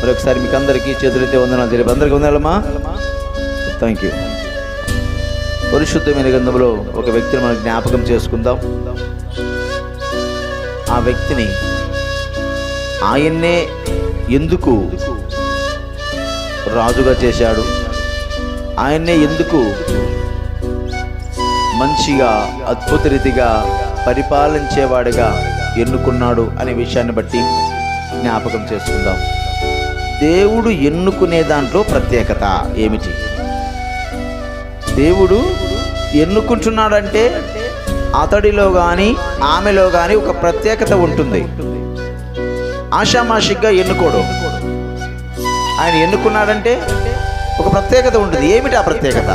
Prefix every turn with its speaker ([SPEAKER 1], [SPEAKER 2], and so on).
[SPEAKER 1] మరొకసారి మీకు అందరికీ చేతులైతే వందనాలు తెలియదు. అందరికీ వందనాలమ్మా. Thank you. పరిశుద్ధమైన గ్రంథంలో ఒక వ్యక్తిని మనం జ్ఞాపకం చేసుకుందాం. ఆ వ్యక్తిని ఆయన్నే ఎందుకు రాజుగా చేశాడు, ఆయన్నే ఎందుకు మంచిగా అద్భుత రీతిగా పరిపాలించేవాడిగా ఎన్నుకున్నాడు అనే విషయాన్ని బట్టి జ్ఞాపకం చేసుకుందాం. దేవుడు ఎన్నుకునే దాంట్లో ప్రత్యేకత ఏమిటి? దేవుడు ఎన్నుకుంటున్నాడంటే అతడిలో కానీ ఆమెలో కానీ ఒక ప్రత్యేకత ఉంటుంది. ఆషామాషిగా ఎన్నుకోడు. ఆయన ఎన్నుకున్నాడంటే ఒక ప్రత్యేకత ఉంటుంది. ఏమిటి ఆ ప్రత్యేకత?